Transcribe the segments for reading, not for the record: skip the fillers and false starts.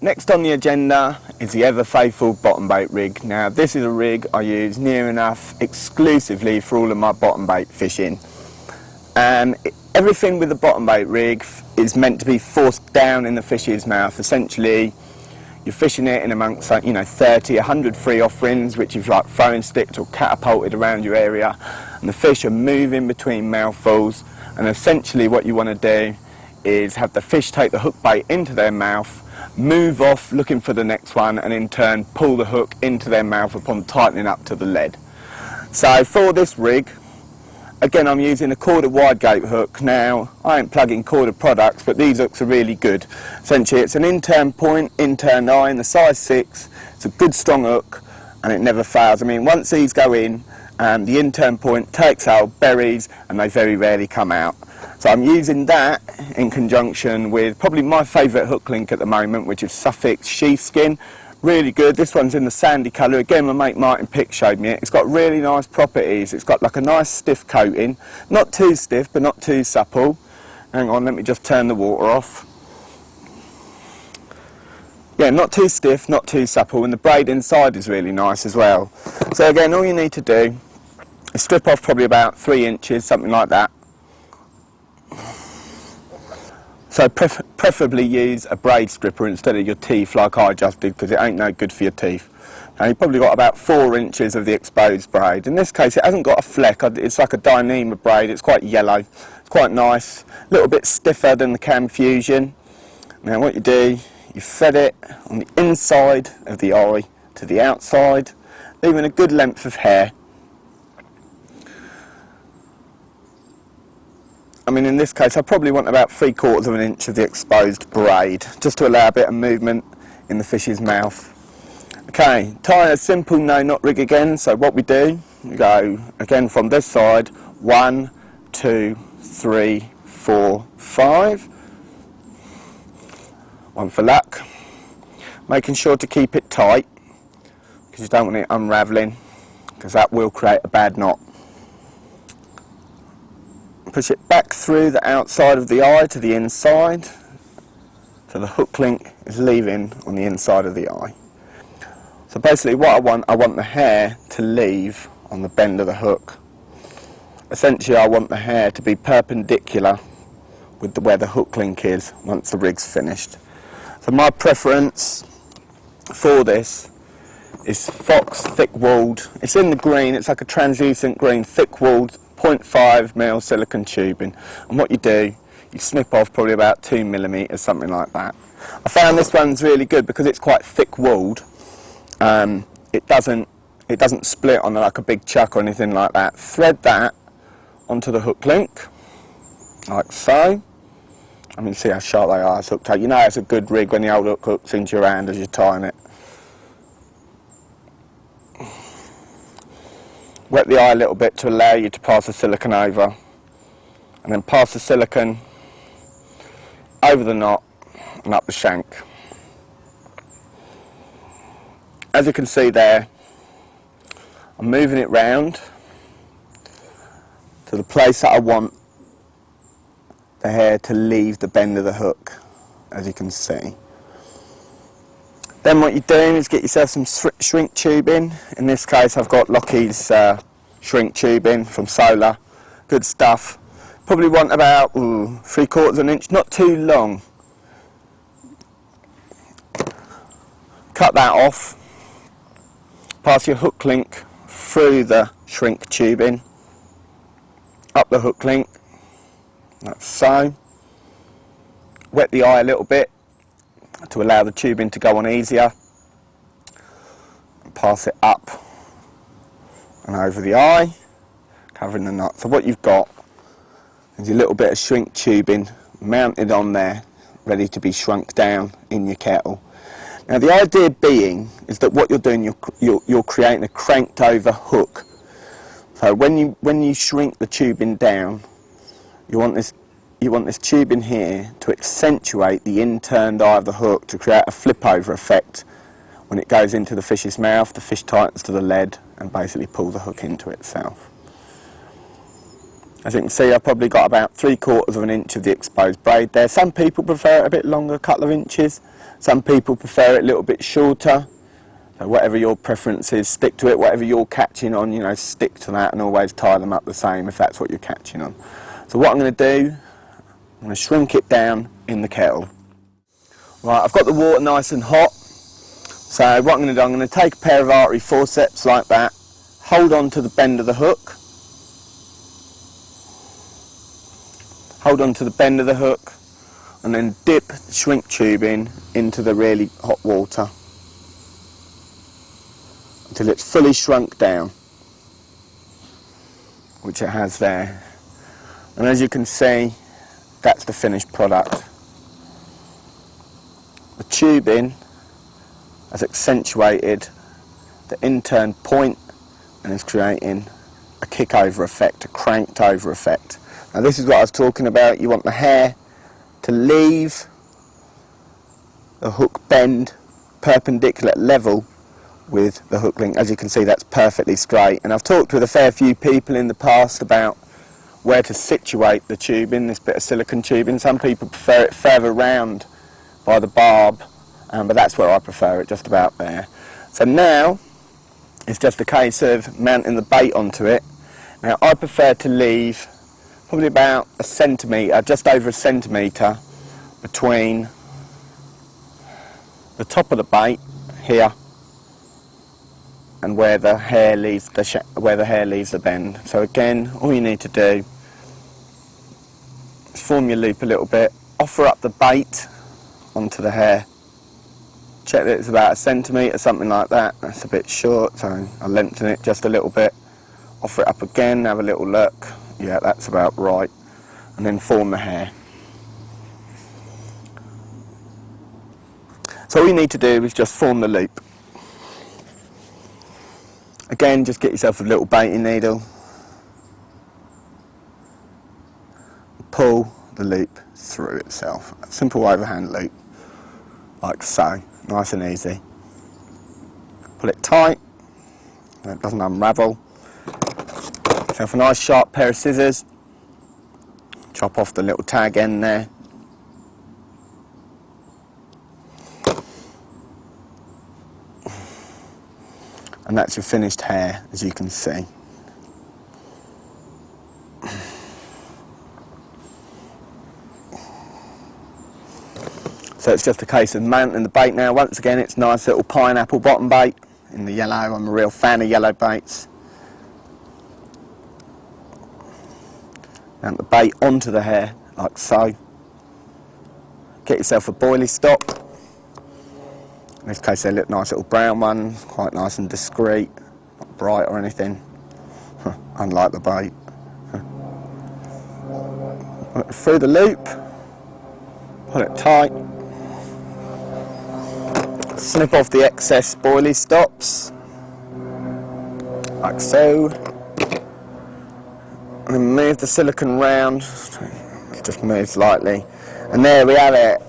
Next on the agenda is the ever faithful bottom bait rig. Now this is a rig I use near enough exclusively for all of my bottom bait fishing. Everything with the bottom bait rig is meant to be forced down in the fish's mouth. Essentially, you're fishing it in amongst 30, 100 free offerings, which you've like throwing sticks or catapulted around your area, and the fish are moving between mouthfuls. And essentially what you want to do is have the fish take the hook bait into their mouth, move off looking for the next one, and in turn pull the hook into their mouth upon tightening up to the lead. So for this rig, again, I'm using a corded wide gate hook. Now, I ain't plugging corded products, but these hooks are really good. Essentially, it's an in-turn point, in-turn eye in the size 6. It's a good strong hook, and it never fails. I mean, once these go in, the in-turn point takes out berries, and they very rarely come out. So I'm using that in conjunction with probably my favourite hook link at the moment, which is Suffolk Sheepskin. Really good. This one's in the sandy colour. Again, my mate Martin Pick showed me it. It's got really nice properties. It's got like a nice stiff coating. Not too stiff, but not too supple. Hang on, let me just turn the water off. Yeah, not too stiff, not too supple, and the braid inside is really nice as well. So again, all you need to do is strip off probably about 3 inches, something like that. So preferably use a braid stripper instead of your teeth like I just did, because it ain't no good for your teeth. Now you've probably got about 4 inches of the exposed braid. In this case it hasn't got a fleck, it's like a Dyneema braid, it's quite yellow, it's quite nice, a little bit stiffer than the Cam Fusion. Now what you do, you thread it on the inside of the eye to the outside, leaving a good length of hair. I mean, in this case I probably want about 3/4 of an inch of the exposed braid, just to allow a bit of movement in the fish's mouth. Okay, tie a simple no knot rig again. So what we do, we go again from this side, 1, 2, 3, 4, 5. One for luck. Making sure to keep it tight, because you don't want it unravelling, because that will create a bad knot. Push it back through the outside of the eye to the inside, so the hook link is leaving on the inside of the eye. So basically what I want the hair to leave on the bend of the hook. Essentially I want the hair to be perpendicular with where the hook link is once the rig's finished. So my preference for this is Fox thick-walled. It's in the green, it's like a translucent green, thick-walled 0.5mm silicone tubing, and what you do, you snip off probably about 2mm, something like that. I found this one's really good because it's quite thick-walled. It doesn't split on like a big chuck or anything like that. Thread that onto the hook link, like so. I mean, see how sharp they are, it's hooked out. You know it's a good rig when the old hook hooks into your hand as you're tying it. Wet the eye a little bit to allow you to pass the silicone over, and then pass the silicone over the knot and up the shank. As you can see there, I'm moving it round to the place that I want the hair to leave the bend of the hook, as you can see. Then what you're doing is get yourself some shrink tubing. In this case I've got Lockheed's shrink tubing from Solar. Good stuff. Probably want about 3/4 of an inch, not too long. Cut that off. Pass your hook link through the shrink tubing, up the hook link, like so. Wet the eye a little bit to allow the tubing to go on easier, and pass it up and over the eye, covering the knot. So what you've got is a little bit of shrink tubing mounted on there, ready to be shrunk down in your kettle. Now the idea being is that what you're doing, you're creating a cranked over hook. So when you shrink the tubing down, you want this tubing here to accentuate the in-turned eye of the hook to create a flip over effect. When it goes into the fish's mouth, the fish tightens to the lead and basically pulls the hook into itself. As you can see, I've probably got about 3/4 of an inch of the exposed braid there. Some people prefer it a bit longer, a couple of inches. Some people prefer it a little bit shorter. So whatever your preference is, stick to it. Whatever you're catching on, you know, stick to that and always tie them up the same if that's what you're catching on. So what I'm going to do, I'm going to shrink it down in the kettle. Right, I've got the water nice and hot. So what I'm going to do, I'm going to take a pair of artery forceps like that, hold on to the bend of the hook, hold on to the bend of the hook, and then dip the shrink tubing into the really hot water until it's fully shrunk down, which it has there. And as you can see, that's the finished product. The tubing has accentuated the intern point and is creating a kick over effect, a cranked over effect. Now this is what I was talking about. You want the hair to leave the hook bend perpendicular level with the hook link. As you can see, that's perfectly straight. And I've talked with a fair few people in the past about where to situate the tubing, this bit of silicone tubing. Some people prefer it further round by the barb, but that's where I prefer it, just about there. So now it's just a case of mounting the bait onto it. Now I prefer to leave probably about a centimetre, just over a centimetre, between the top of the bait here and where the hair leaves the bend. So again, all you need to do is form your loop a little bit, offer up the bait onto the hair. Check that it's about a centimetre, something like that. That's a bit short, so I'll lengthen it just a little bit. Offer it up again, have a little look. Yeah, that's about right. And then form the hair. So all you need to do is just form the loop. Again, just get yourself a little baiting needle. Pull the loop through itself. A simple overhand loop, like so. Nice and easy. Pull it tight, so it doesn't unravel. Get yourself a nice sharp pair of scissors. Chop off the little tag end there. And that's your finished hair, as you can see. So it's just a case of mounting the bait now. Once again, it's nice little pineapple bottom bait in the yellow. I'm a real fan of yellow baits. Mount the bait onto the hair, like so. Get yourself a boilie stop. In this case, they're a nice little brown one, quite nice and discreet, not bright or anything, unlike the bait. Put it through the loop, pull it tight, snip off the excess boilie stops, like so, and then move the silicone round, just move slightly, and there we have it.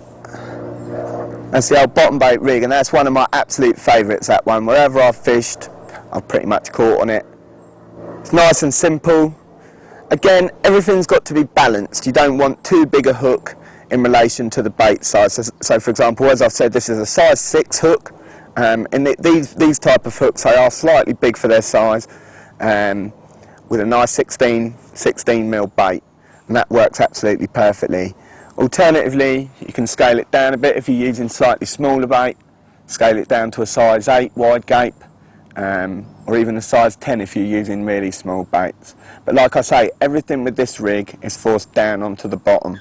That's the old bottom bait rig, and that's one of my absolute favourites, that one. Wherever I've fished, I've pretty much caught on it. It's nice and simple. Again, everything's got to be balanced. You don't want too big a hook in relation to the bait size. So for example, as I've said, this is a size 6 hook, and these type of hooks, they are slightly big for their size, with a nice 16mm bait, and that works absolutely perfectly. Alternatively, you can scale it down a bit if you're using slightly smaller bait, scale it down to a size 8 wide gape, or even a size 10 if you're using really small baits. But like I say, everything with this rig is forced down onto the bottom,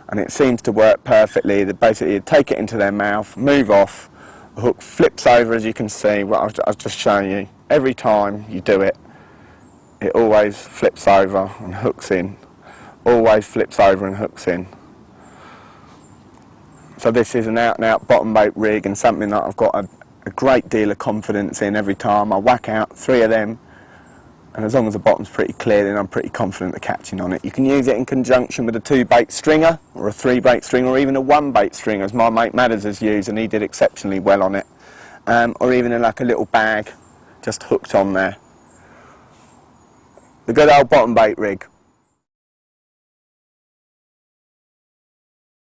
and it seems to work perfectly. Basically, you take it into their mouth, move off, the hook flips over, as you can see, what I've just shown you. Every time you do it, it always flips over and hooks in. Always flips over and hooks in. So this is an out-and-out bottom bait rig, and something that I've got a great deal of confidence in every time. I whack out 3 of them, and as long as the bottom's pretty clear, then I'm pretty confident of catching on it. You can use it in conjunction with a 2-bait stringer, or a 3-bait stringer, or even a 1-bait stringer, as my mate Madders has used, and he did exceptionally well on it. Or even in like a little bag, just hooked on there. The good old bottom bait rig.